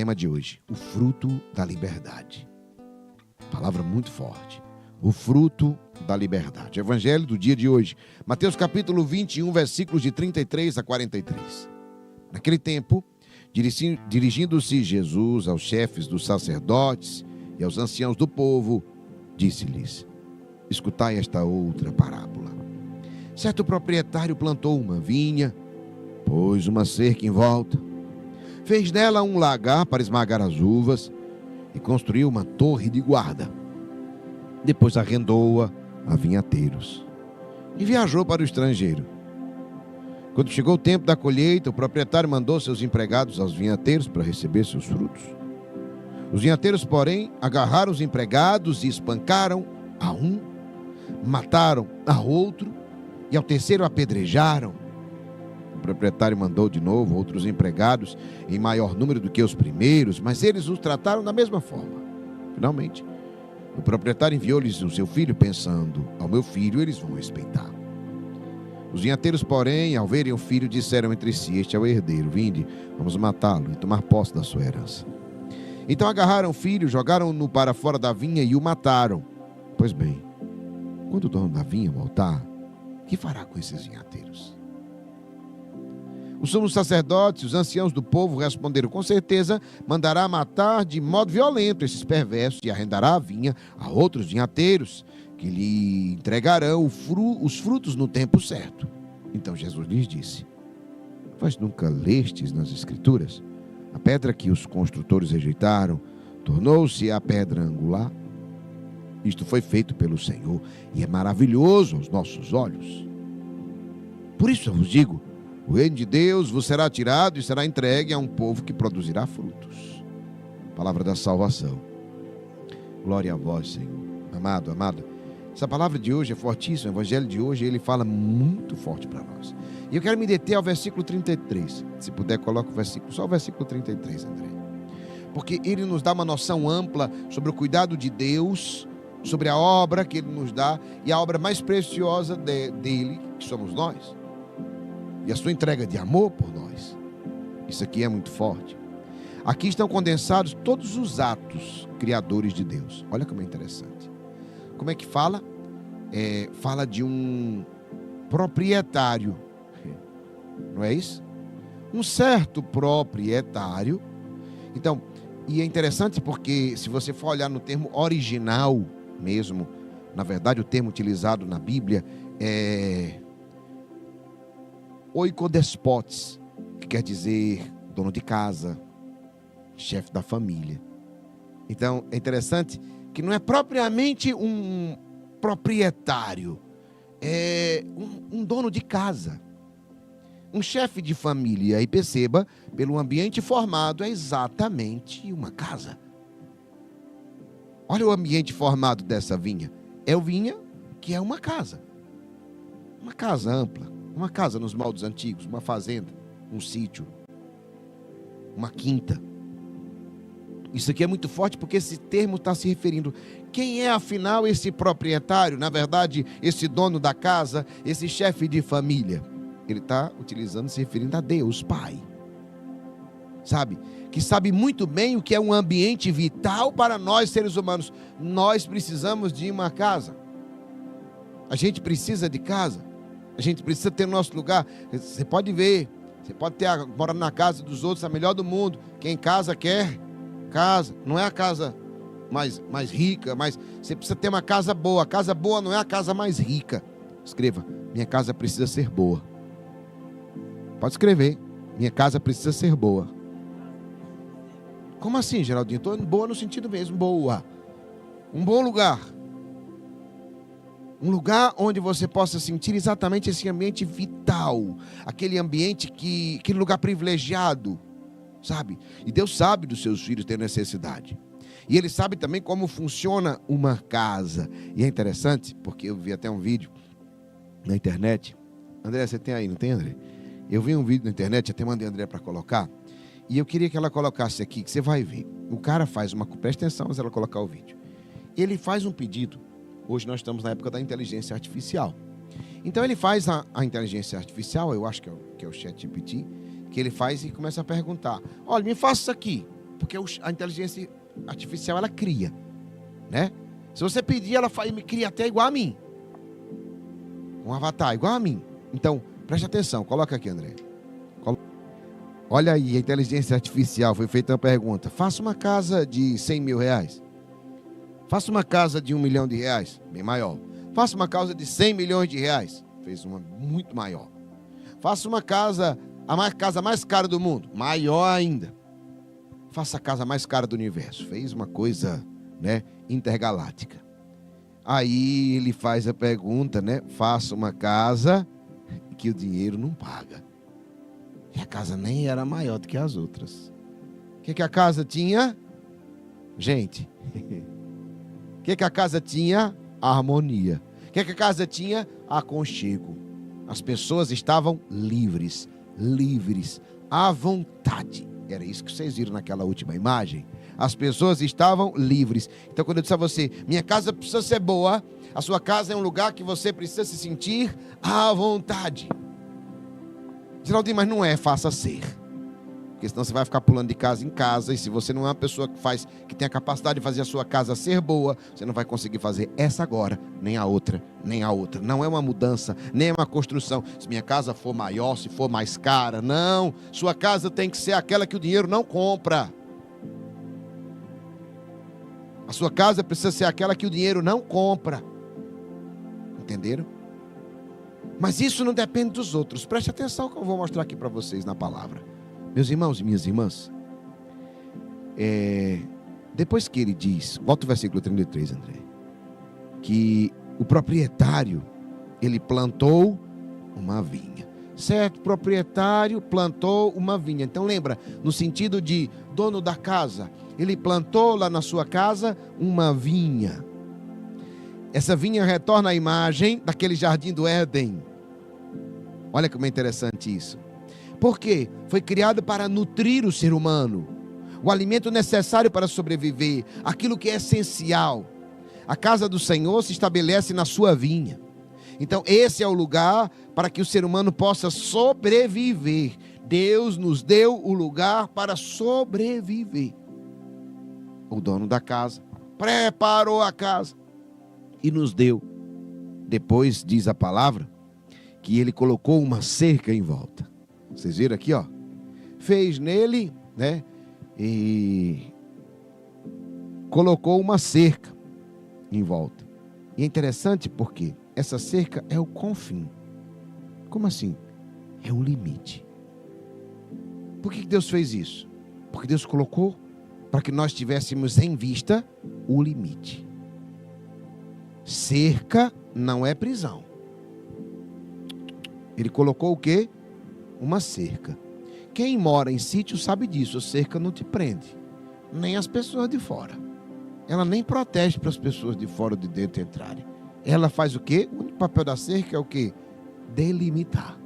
tema de hoje, o fruto da liberdade. Palavra muito forte. O fruto da liberdade. Evangelho do dia de hoje, Mateus capítulo 21, versículos de 33 a 43. Naquele tempo, dirigindo-se Jesus aos chefes dos sacerdotes e aos anciãos do povo, disse-lhes: escutai esta outra parábola. Certo proprietário plantou uma vinha, pôs uma cerca em volta, fez nela um lagar para esmagar as uvas e construiu uma torre de guarda. Depois arrendou-a a vinhateiros e viajou para o estrangeiro. Quando chegou o tempo da colheita, o proprietário mandou seus empregados aos vinhateiros para receber seus frutos. Os vinhateiros, porém, agarraram os empregados e espancaram a um, mataram a outro e ao terceiro apedrejaram. O proprietário mandou de novo outros empregados em maior número do que os primeiros, mas eles os trataram da mesma forma. Finalmente, o proprietário enviou-lhes o seu filho, pensando: ao meu filho eles vão respeitar. Os vinhateiros, porém, ao verem o filho, disseram entre si: este é o herdeiro, vinde, vamos matá-lo e tomar posse da sua herança. Então agarraram o filho, jogaram-no para fora da vinha e o mataram. Pois bem, quando o dono da vinha voltar, que fará com esses vinhateiros? Os sumos sacerdotes, os anciãos do povo responderam: com certeza mandará matar de modo violento esses perversos e arrendará a vinha a outros vinhateiros, que lhe entregarão os frutos no tempo certo. Então Jesus lhes disse: vós nunca lestes nas Escrituras? A pedra que os construtores rejeitaram tornou-se a pedra angular. Isto foi feito pelo Senhor e é maravilhoso aos nossos olhos. Por isso eu vos digo: o reino de Deus vos será tirado e será entregue a um povo que produzirá frutos. Palavra da salvação. Glória a vós, Senhor. Amado, amada, essa palavra de hoje é fortíssima. O evangelho de hoje, ele fala muito forte para nós. E eu quero me deter ao versículo 33. Se puder, coloca o versículo, só o versículo 33, André. Porque ele nos dá uma noção ampla sobre o cuidado de Deus, sobre a obra que ele nos dá, e a obra mais preciosa dele, que somos nós. E a sua entrega de amor por nós. Isso aqui é muito forte. Aqui estão condensados todos os atos criadores de Deus. Olha como é interessante. Como é que fala? Fala de um proprietário. Não é isso? Um certo proprietário. Então, e é interessante porque se você for olhar no termo original mesmo, na verdade o termo utilizado na Bíblia é oikodespotes, que quer dizer dono de casa, chefe da família. Então é interessante que não é propriamente um proprietário, é um dono de casa, um chefe de família. E perceba, pelo ambiente formado, é exatamente uma casa. Olha o ambiente formado dessa vinha. É o vinha que é uma casa ampla. Uma casa nos moldes antigos, uma fazenda, um sítio, uma quinta. Isso aqui é muito forte porque esse termo está se referindo. Quem é afinal esse proprietário? Na verdade, esse dono da casa, esse chefe de família. Ele está utilizando, se referindo a Deus, Pai. Sabe? Que sabe muito bem o que é um ambiente vital para nós seres humanos. Nós precisamos de uma casa. A gente precisa de casa. A gente precisa ter o nosso lugar. Você pode ver, você pode morar na casa dos outros, a melhor do mundo. Quem casa quer casa. Não é a casa mais rica, mas você precisa ter uma casa boa. A casa boa não é a casa mais rica. Escreva: minha casa precisa ser boa. Pode escrever: minha casa precisa ser boa. Como assim, Geraldinho? Estou boa no sentido mesmo, boa. Um bom lugar. Um lugar onde você possa sentir exatamente esse ambiente vital. Aquele ambiente aquele lugar privilegiado. Sabe? E Deus sabe dos seus filhos ter necessidade. E Ele sabe também como funciona uma casa. E é interessante, porque eu vi até um vídeo na internet. André, você tem aí, não tem, André? Eu vi um vídeo na internet, até mandei a André para colocar. E eu queria que ela colocasse aqui, que você vai ver. O cara faz presta atenção se ela colocar o vídeo. Ele faz um pedido. Hoje nós estamos na época da inteligência artificial. Então ele faz a inteligência artificial, eu acho que é o ChatGPT, que ele faz e começa a perguntar: olha, me faça isso aqui. Porque a inteligência artificial, ela cria, né? Se você pedir, ela me cria até igual a mim. Um avatar igual a mim. Então, preste atenção. Coloca aqui, André. Olha aí, a inteligência artificial. Foi feita uma pergunta. Faça uma casa de 100 mil reais. Faça uma casa de 1 milhão de reais. Bem maior. Faça uma casa de 100 milhões de reais. Fez uma muito maior. Faça uma casa, casa mais cara do mundo. Maior ainda. Faça a casa mais cara do universo. Fez uma coisa, né, intergaláctica. Aí ele faz a pergunta, né? Faça uma casa que o dinheiro não paga. E a casa nem era maior do que as outras. O que a casa tinha? Gente. O que a casa tinha? Harmonia. O que a casa tinha? Aconchego. As pessoas estavam livres, à vontade. Era isso que vocês viram naquela última imagem. As pessoas estavam livres. Então, quando eu disse a você, minha casa precisa ser boa, a sua casa é um lugar que você precisa se sentir à vontade. Geraldinho, mas não é, faça ser. Porque senão você vai ficar pulando de casa em casa, e se você não é uma pessoa que tem a capacidade de fazer a sua casa ser boa, você não vai conseguir fazer essa agora, nem a outra, nem a outra. Não é uma mudança, nem é uma construção. Se minha casa for maior, se for mais cara, não. Sua casa tem que ser aquela que o dinheiro não compra. A sua casa precisa ser aquela que o dinheiro não compra. Entenderam? Mas isso não depende dos outros. Preste atenção que eu vou mostrar aqui para vocês na palavra. Meus irmãos e minhas irmãs, depois que ele diz, volta o versículo 33, André, que o proprietário, ele plantou uma vinha. Certo, proprietário plantou uma vinha. Então lembra, no sentido de dono da casa, ele plantou lá na sua casa uma vinha. Essa vinha retorna à imagem daquele jardim do Éden. Olha como é interessante isso. Por quê? Foi criado para nutrir o ser humano. O alimento necessário para sobreviver. Aquilo que é essencial. A casa do Senhor se estabelece na sua vinha. Então esse é o lugar para que o ser humano possa sobreviver. Deus nos deu o lugar para sobreviver. O dono da casa preparou a casa e nos deu. Depois diz a palavra que ele colocou uma cerca em volta. Vocês viram aqui, ó? Fez nele, né? E colocou uma cerca em volta. E é interessante porque essa cerca é o confim. Como assim? É o limite. Por que Deus fez isso? Porque Deus colocou para que nós tivéssemos em vista o limite. Cerca não é prisão. Ele colocou o quê? Uma cerca. Quem mora em sítio sabe disso. A cerca não te prende, nem as pessoas de fora. Ela nem protege para as pessoas de fora ou de dentro entrarem. Ela faz o quê? O único papel da cerca é o quê? Delimitar.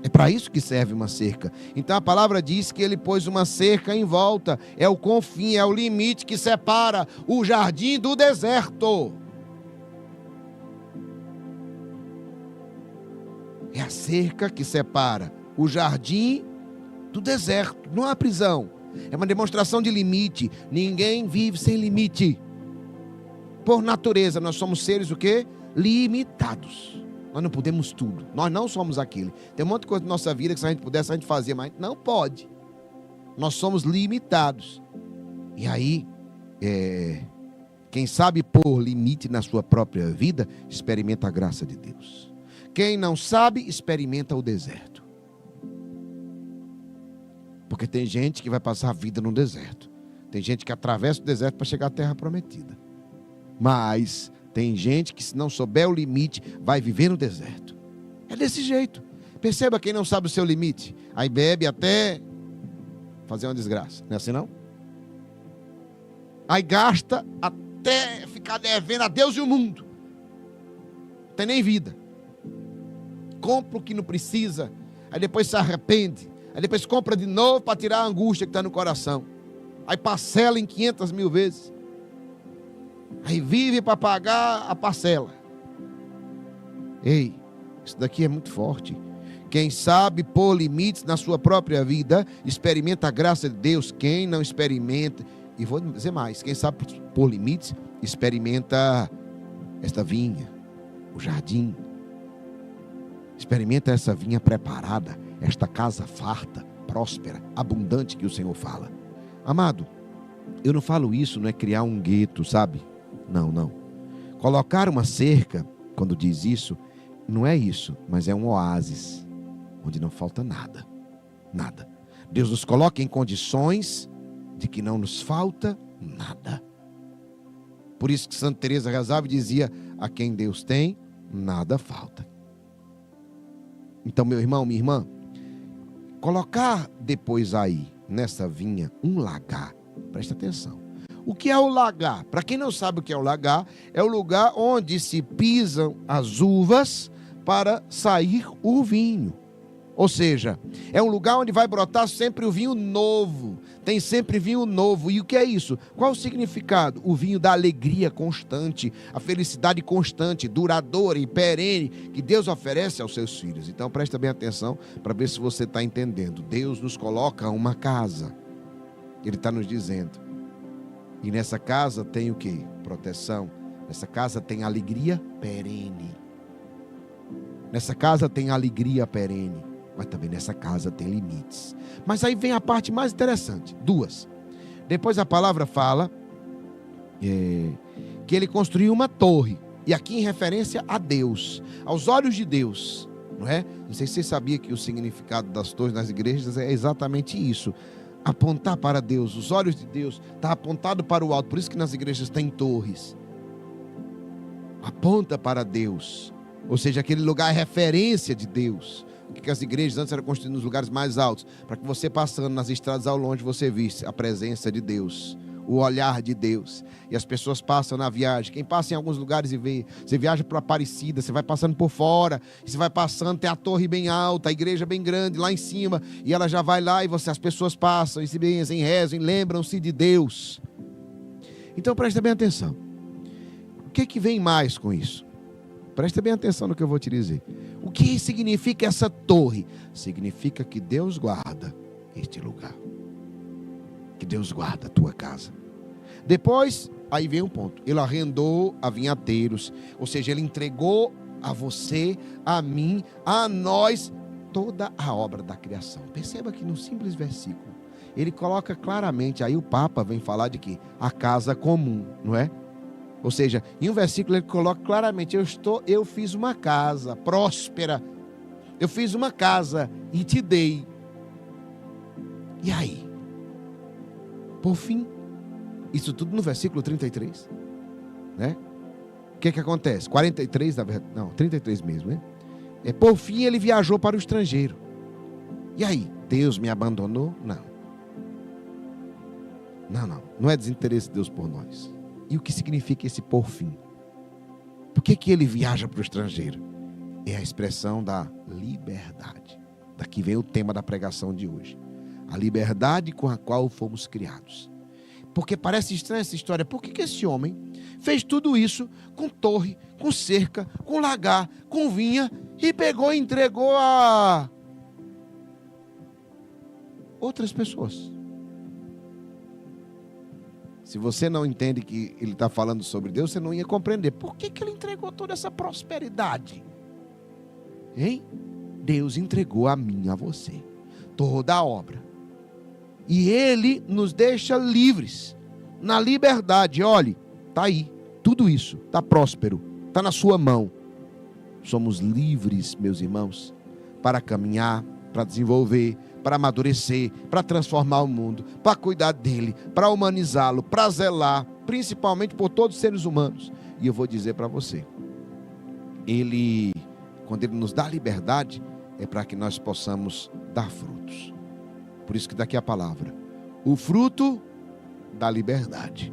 É para isso que serve uma cerca. Então a palavra diz que ele pôs uma cerca em volta. É o confim, é o limite que separa o jardim do deserto. É a cerca que separa o jardim do deserto. Não há prisão. É uma demonstração de limite. Ninguém vive sem limite. Por natureza, nós somos seres o quê? Limitados. Nós não podemos tudo. Nós não somos aquilo. Tem um monte de coisa na nossa vida que se a gente pudesse, a gente fazia, mas não pode. Nós somos limitados. E aí, quem sabe pôr limite na sua própria vida, experimenta a graça de Deus. Quem não sabe, experimenta o deserto. Porque tem gente que vai passar a vida no deserto. Tem gente que atravessa o deserto para chegar à terra prometida. Mas tem gente que, se não souber o limite, vai viver no deserto. É desse jeito. Perceba quem não sabe o seu limite. Aí bebe até fazer uma desgraça. Não é assim não? Aí gasta até ficar devendo a Deus e o mundo. Não tem nem vida. Compra o que não precisa. Aí depois se arrepende. Aí depois compra de novo para tirar a angústia que está no coração. Aí parcela em 500 mil vezes. Aí vive para pagar a parcela. Ei, isso daqui é muito forte. Quem sabe pôr limites na sua própria vida, experimenta a graça de Deus. Quem não experimenta, e vou dizer mais, quem sabe pôr limites, experimenta esta vinha, o jardim. Experimenta essa vinha preparada, esta casa farta, próspera, abundante que o Senhor fala. Amado, eu não falo isso, não é criar um gueto, sabe? Não. Colocar uma cerca, quando diz isso, não é isso, mas é um oásis, onde não falta nada. Nada. Deus nos coloca em condições de que não nos falta nada. Por isso que Santa Teresa rezava e dizia: a quem Deus tem, nada falta. Então, meu irmão, minha irmã, colocar depois aí, nessa vinha, um lagar. Presta atenção. O que é o lagar? Para quem não sabe o que é o lagar, é o lugar onde se pisam as uvas para sair o vinho. Ou seja, é um lugar onde vai brotar sempre o vinho novo. Tem sempre vinho novo. E o que é isso? Qual o significado? O vinho da alegria constante, a felicidade constante, duradoura e perene que Deus oferece aos seus filhos. Então presta bem atenção para ver se você está entendendo. Deus nos coloca uma casa. Ele está nos dizendo. E nessa casa tem o quê? Proteção. Nessa casa tem alegria perene. Nessa casa tem alegria perene. Mas também nessa casa tem limites. Mas aí vem a parte mais interessante. Duas. Depois a palavra fala que ele construiu uma torre. E aqui em referência a Deus. Aos olhos de Deus. Não é? Não sei se você sabia que o significado das torres nas igrejas é exatamente isso. Apontar para Deus. Os olhos de Deus estão apontados para o alto. Por isso que nas igrejas tem torres. Aponta para Deus. Ou seja, aquele lugar é referência de Deus. Que as igrejas antes eram construídas nos lugares mais altos, para que você passando nas estradas ao longe, você visse a presença de Deus, o olhar de Deus. E as pessoas passam na viagem. Quem passa em alguns lugares e vê, você viaja para Aparecida, você vai passando por fora, você vai passando, tem a torre bem alta, a igreja bem grande lá em cima, e ela já vai lá e as pessoas passam e se benzem, rezam, lembram-se de Deus. Então presta bem atenção. O que vem mais com isso? Presta bem atenção no que eu vou te dizer. O que significa essa torre? Significa que Deus guarda este lugar. Que Deus guarda a tua casa. Depois, aí vem um ponto. Ele arrendou a vinhateiros. Ou seja, ele entregou a você, a mim, a nós, toda a obra da criação. Perceba que no simples versículo, ele coloca claramente, aí o Papa vem falar de que a casa comum, não é? Ou seja, em um versículo ele coloca claramente: eu fiz uma casa próspera, eu fiz uma casa e te dei. E aí? Por fim, isso tudo no versículo 33, né? O que acontece? 43, na verdade, não, 33 mesmo, né? Por fim ele viajou para o estrangeiro. E aí? Deus me abandonou? Não é desinteresse de Deus por nós. E o que significa esse por fim? Por que ele viaja para o estrangeiro? É a expressão da liberdade. Daqui vem o tema da pregação de hoje. A liberdade com a qual fomos criados. Porque parece estranha essa história. Por que esse homem fez tudo isso com torre, com cerca, com lagar, com vinha e pegou e entregou a outras pessoas? Se você não entende que ele está falando sobre Deus, você não ia compreender. Por que ele entregou toda essa prosperidade? Hein? Deus entregou a mim, a você, toda a obra. E ele nos deixa livres, na liberdade. Olhe, está aí, tudo isso, está próspero, está na sua mão. Somos livres, meus irmãos, para caminhar, para desenvolver, para amadurecer, para transformar o mundo, para cuidar dele, para humanizá-lo, para zelar, principalmente por todos os seres humanos. E eu vou dizer para você, quando ele nos dá liberdade, é para que nós possamos dar frutos. Por isso que daqui a palavra, o fruto da liberdade.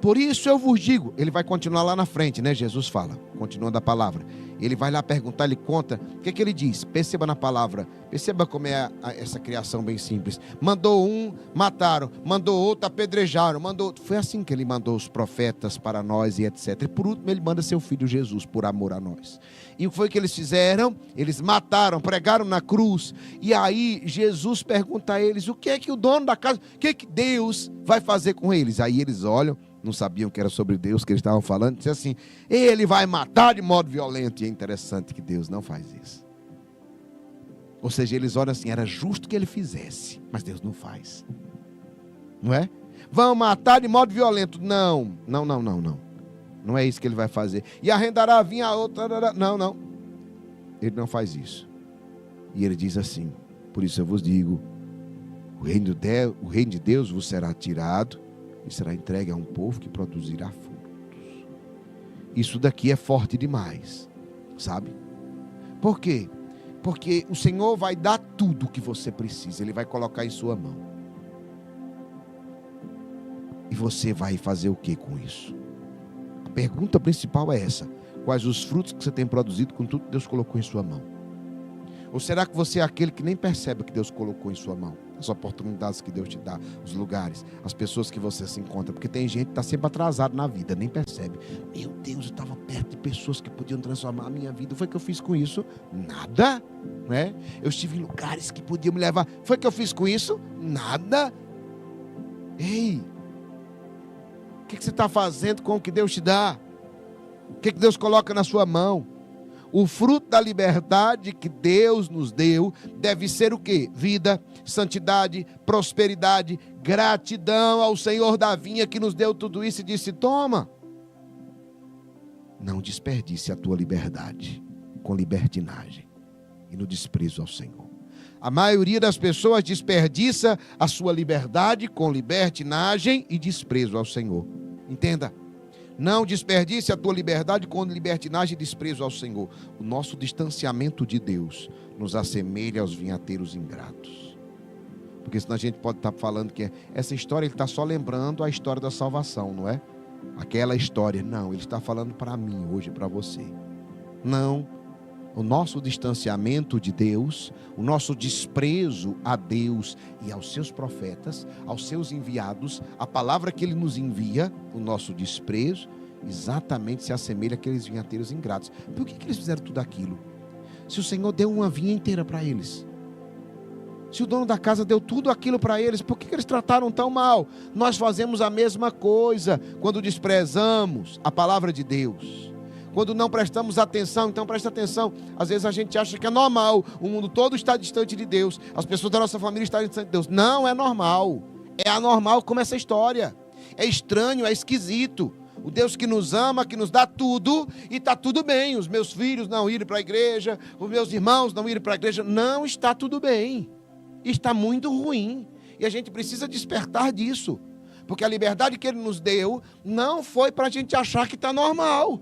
Por isso eu vos digo, ele vai continuar lá na frente, né? Jesus fala, continuando a palavra. Ele vai lá perguntar, ele conta, o que ele diz? Perceba na palavra, perceba como é essa criação bem simples. Mandou um, mataram, mandou outro, apedrejaram, mandou outro. Foi assim que ele mandou os profetas para nós e etc. E por último ele manda seu filho Jesus, por amor a nós. E o que foi que eles fizeram? Eles mataram, pregaram na cruz. E aí Jesus pergunta a eles, o que é que o dono da casa, o que é que Deus vai fazer com eles? Aí eles olham, não sabiam que era sobre Deus que eles estavam falando, disse assim, ele vai matar de modo violento. E é interessante que Deus não faz isso. Ou seja, eles olham assim, era justo que ele fizesse, mas Deus não faz. Não é? Vão matar de modo violento. Não. Não é isso que ele vai fazer. E arrendará a vinha a outra. Não. Ele não faz isso. E ele diz assim, por isso eu vos digo, o reino de Deus vos será tirado e será entregue a um povo que produzirá frutos. Isso daqui é forte demais, sabe? Por quê? Porque o Senhor vai dar tudo o que você precisa, Ele vai colocar em sua mão. E você vai fazer o que com isso? A pergunta principal é essa: quais os frutos que você tem produzido com tudo que Deus colocou em sua mão? Ou será que você é aquele que nem percebe o que Deus colocou em sua mão? As oportunidades que Deus te dá, os lugares, as pessoas que você se encontra. Porque tem gente que está sempre atrasado na vida, nem percebe. Meu Deus, eu estava perto de pessoas que podiam transformar a minha vida. Foi o que eu fiz com isso? Nada. Né? Eu estive em lugares que podiam me levar. Foi o que eu fiz com isso? Nada. Ei, o que você está fazendo com o que Deus te dá? O que Deus coloca na sua mão? O fruto da liberdade que Deus nos deu deve ser o quê? Vida, santidade, prosperidade, gratidão ao Senhor da vinha que nos deu tudo isso e disse, toma. Não desperdice a tua liberdade com libertinagem e no desprezo ao Senhor. A maioria das pessoas desperdiça a sua liberdade com libertinagem e desprezo ao Senhor. Entenda. Não desperdice a tua liberdade com libertinagem e desprezo ao Senhor. O nosso distanciamento de Deus nos assemelha aos vinhateiros ingratos. Porque senão a gente pode estar falando que essa história, ele está só lembrando a história da salvação, não é? Aquela história. Não, ele está falando para mim hoje, para você. Não. O nosso distanciamento de Deus, o nosso desprezo a Deus e aos seus profetas, aos seus enviados, a palavra que Ele nos envia, o nosso desprezo, exatamente se assemelha àqueles vinhateiros ingratos. Por que eles fizeram tudo aquilo? Se o Senhor deu uma vinha inteira para eles, se o dono da casa deu tudo aquilo para eles, por que eles trataram tão mal? Nós fazemos a mesma coisa quando desprezamos a palavra de Deus. Quando não prestamos atenção, então presta atenção. Às vezes a gente acha que é normal. O mundo todo está distante de Deus. As pessoas da nossa família estão distantes de Deus. Não é normal. É anormal como essa história. É estranho, é esquisito. O Deus que nos ama, que nos dá tudo, e está tudo bem. Os meus filhos não irem para a igreja, os meus irmãos não irem para a igreja. Não está tudo bem. Está muito ruim. E a gente precisa despertar disso. Porque a liberdade que Ele nos deu não foi para a gente achar que está normal.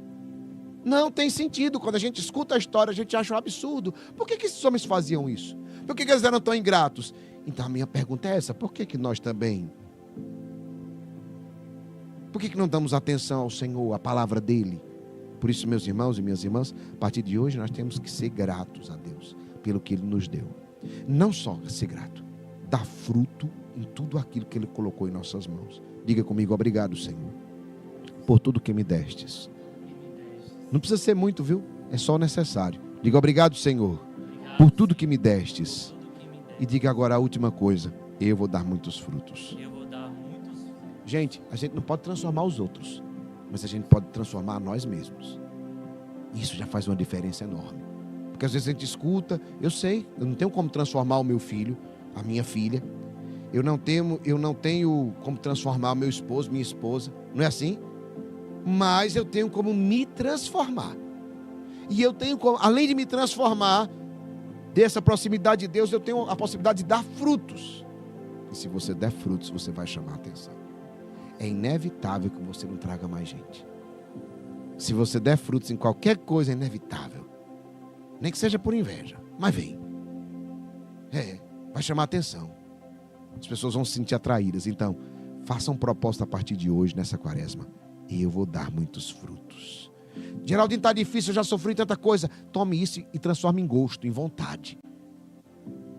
Não tem sentido. Quando a gente escuta a história, a gente acha um absurdo. Por que esses homens faziam isso? Por que eles eram tão ingratos? Então a minha pergunta é essa: por que nós também? Por que não damos atenção ao Senhor, à palavra dEle? Por isso, meus irmãos e minhas irmãs, a partir de hoje nós temos que ser gratos a Deus pelo que Ele nos deu. Não só ser grato, dar fruto em tudo aquilo que Ele colocou em nossas mãos. Diga comigo: obrigado, Senhor, por tudo que me destes. Não precisa ser muito, viu? É só o necessário. Diga obrigado, Senhor, por tudo que me destes. E diga agora a última coisa: eu vou dar muitos frutos. Gente, a gente não pode transformar os outros, mas a gente pode transformar nós mesmos. Isso já faz uma diferença enorme. Porque às vezes a gente escuta, eu sei, eu não tenho como transformar o meu filho, a minha filha. Eu não tenho como transformar o meu esposo, minha esposa. Não é assim? Mas eu tenho como me transformar. E eu tenho como, além de me transformar, dessa proximidade de Deus, eu tenho a possibilidade de dar frutos. E se você der frutos, você vai chamar a atenção. É inevitável que você não traga mais gente. Se você der frutos em qualquer coisa, é inevitável. Nem que seja por inveja, mas vem. Vai chamar a atenção. As pessoas vão se sentir atraídas. Então, Faça um propósito a partir de hoje, nessa quaresma. Eu vou dar muitos frutos. Geraldinho, está difícil, eu já sofri tanta coisa. Tome isso e transforme em gosto, em vontade.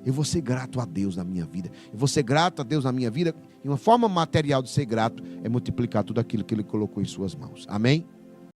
Eu vou ser grato a Deus na minha vida. Eu vou ser grato a Deus na minha vida. E uma forma material de ser grato é multiplicar tudo aquilo que Ele colocou em suas mãos. Amém?